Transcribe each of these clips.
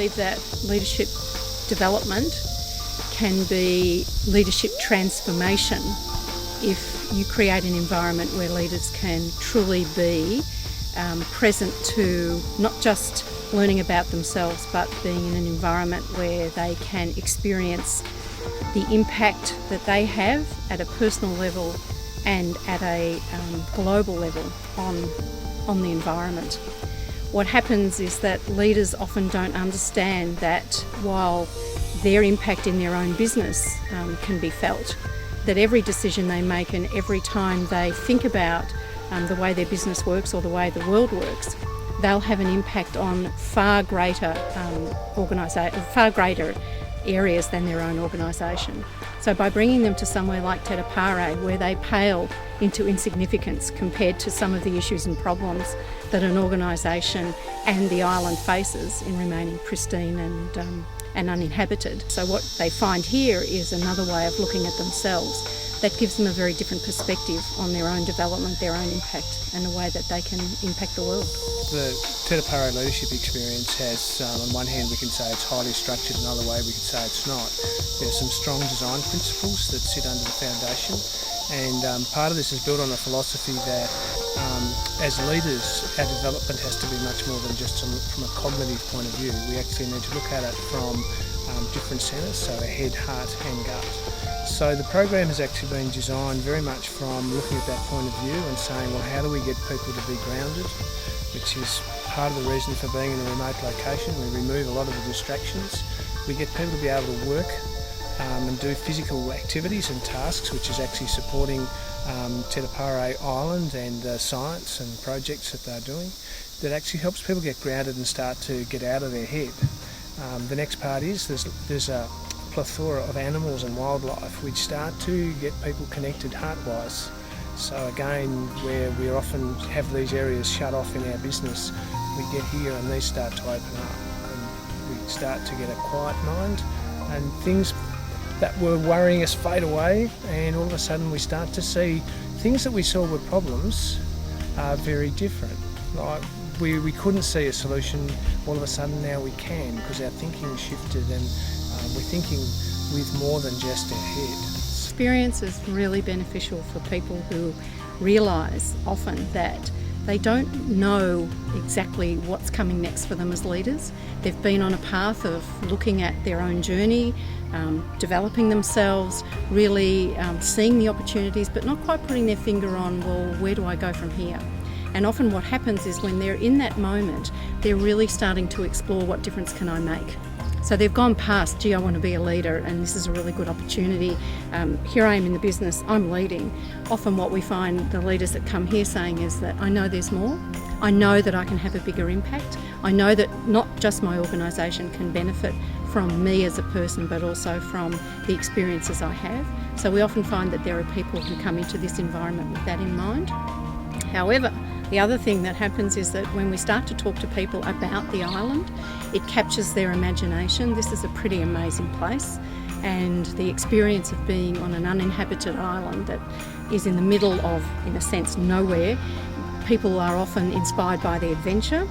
believe that leadership development can be leadership transformation if you create an environment where leaders can truly be present to not just learning about themselves, but being in an environment where they can experience the impact that they have at a personal level and at a global level on the environment. What happens is that leaders often don't understand that while their impact in their own business can be felt, that every decision they make and every time they think about the way their business works or the way the world works, they'll have an impact on far greater areas than their own organisation. So by bringing them to somewhere like Tetepare, where they pale into insignificance compared to some of the issues and problems that an organisation and the island faces in remaining pristine and uninhabited. So what they find here is another way of looking at themselves that gives them a very different perspective on their own development, their own impact, and the way that they can impact the world. The Tetepare leadership experience has, on one hand we can say it's highly structured, another way we can say it's not. There's some strong design principles that sit under the foundation, and part of this is built on a philosophy that as leaders our development has to be much more than just from a cognitive point of view. We actually need to look at it from different centres, so a head, heart and gut. So the program has actually been designed very much from looking at that point of view and saying, well, how do we get people to be grounded, which is part of the reason for being in a remote location. We remove a lot of the distractions. We get people to be able to work and do physical activities and tasks, which is actually supporting Tetepare Island and science and projects that they're doing. That actually helps people get grounded and start to get out of their head. The next part is there's a plethora of animals and wildlife which start to get people connected heart-wise. So again, where we often have these areas shut off in our business, we get here and these start to open up and we start to get a quiet mind and things that were worrying us fade away, and all of a sudden we start to see things that we saw were problems are very different. Like we couldn't see a solution, all of a sudden now we can, because our thinking shifted and we're thinking with more than just our head. Experience is really beneficial for people who realise often that they don't know exactly what's coming next for them as leaders. They've been on a path of looking at their own journey, developing themselves, really seeing the opportunities, but not quite putting their finger on, well, where do I go from here? And often what happens is when they're in that moment, they're really starting to explore what difference can I make. So they've gone past, gee, I want to be a leader and this is a really good opportunity. Here I am in the business, I'm leading. Often what we find the leaders that come here saying is that I know there's more. I know that I can have a bigger impact. I know that not just my organisation can benefit from me as a person, but also from the experiences I have. So we often find that there are people who come into this environment with that in mind. However, the other thing that happens is that when we start to talk to people about the island, it captures their imagination. This is a pretty amazing place, and the experience of being on an uninhabited island that is in the middle of, in a sense, nowhere, people are often inspired by the adventure.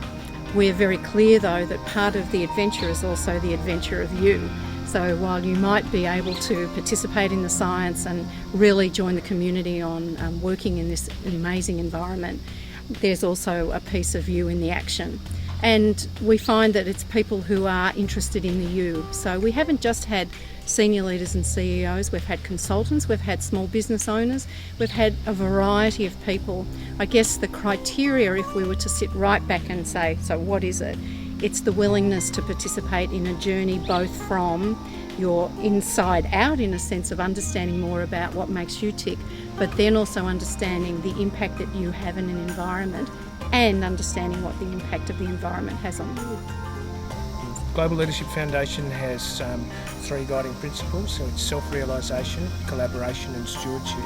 We're very clear though that part of the adventure is also the adventure of you. So while you might be able to participate in the science and really join the community on working in this amazing environment, there's also a piece of you in the action. And we find that it's people who are interested in the you. So we haven't just had senior leaders and CEOs, we've had consultants, we've had small business owners, we've had a variety of people. I guess the criteria, if we were to sit right back and say, so what is it? It's the willingness to participate in a journey both from your inside out, in a sense of understanding more about what makes you tick, but then also understanding the impact that you have in an environment and understanding what the impact of the environment has on you. Global Leadership Foundation has 3 guiding principles, so it's self-realisation, collaboration and stewardship.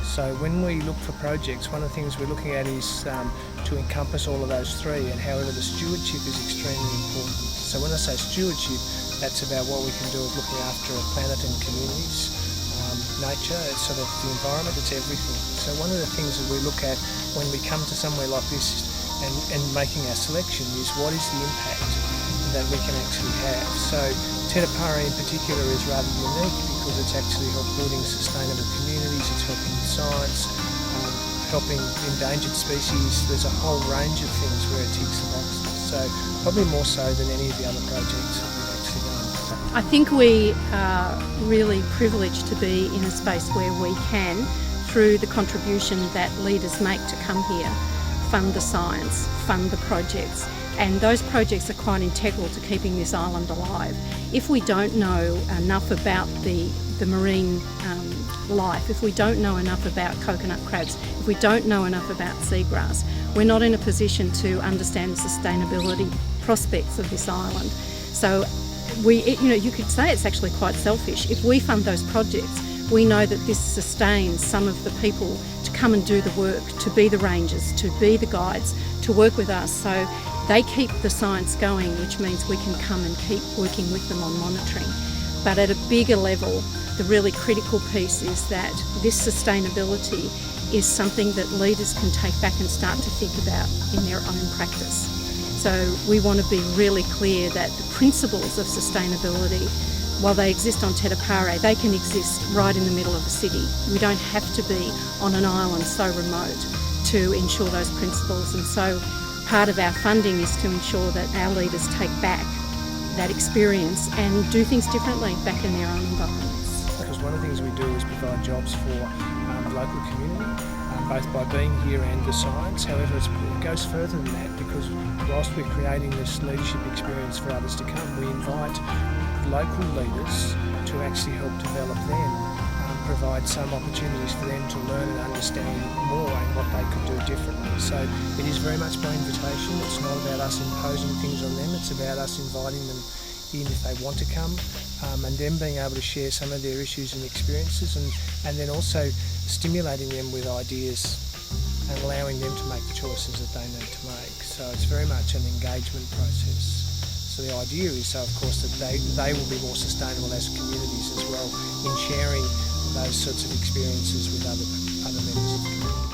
So when we look for projects, one of the things we're looking at is to encompass all of those 3, and however the stewardship is extremely important. So when I say stewardship, that's about what we can do with looking after a planet and communities, nature, it's sort of the environment, it's everything. So one of the things that we look at when we come to somewhere like this and making our selection is what is the impact? And that we can actually have. So Tetepare in particular is rather unique because it's actually helped building sustainable communities, it's helping with science, helping endangered species. There's a whole range of things where it ticks the boxes. So probably more so than any of the other projects that we've actually done. I think we are really privileged to be in a space where we can, through the contribution that leaders make to come here, fund the science, fund the projects, and those projects are quite integral to keeping this island alive. If we don't know enough about the marine life, if we don't know enough about coconut crabs, if we don't know enough about seagrass, we're not in a position to understand the sustainability prospects of this island. So you could say it's actually quite selfish. If we fund those projects, we know that this sustains some of the people to come and do the work, to be the rangers, to be the guides, to work with us. So they keep the science going, which means we can come and keep working with them on monitoring. But at a bigger level, the really critical piece is that this sustainability is something that leaders can take back and start to think about in their own practice. So we want to be really clear that the principles of sustainability, while they exist on Tetepare, they can exist right in the middle of a city. We don't have to be on an island so remote to ensure those principles. And so part of our funding is to ensure that our leaders take back that experience and do things differently back in their own environments. Because one of the things we do is provide jobs for the local community, both by being here and the science. However, it goes further than that, because whilst we're creating this leadership experience for others to come, we invite local leaders to actually help develop them, provide some opportunities for them to learn and understand more and what they could do differently. So it is very much by invitation. It's not about us imposing things on them, it's about us inviting them in if they want to come, and them being able to share some of their issues and experiences, and then also stimulating them with ideas and allowing them to make the choices that they need to make. So it's very much an engagement process. So the idea is, of course, that they will be more sustainable as communities as well in sharing those sorts of experiences with other members of the community.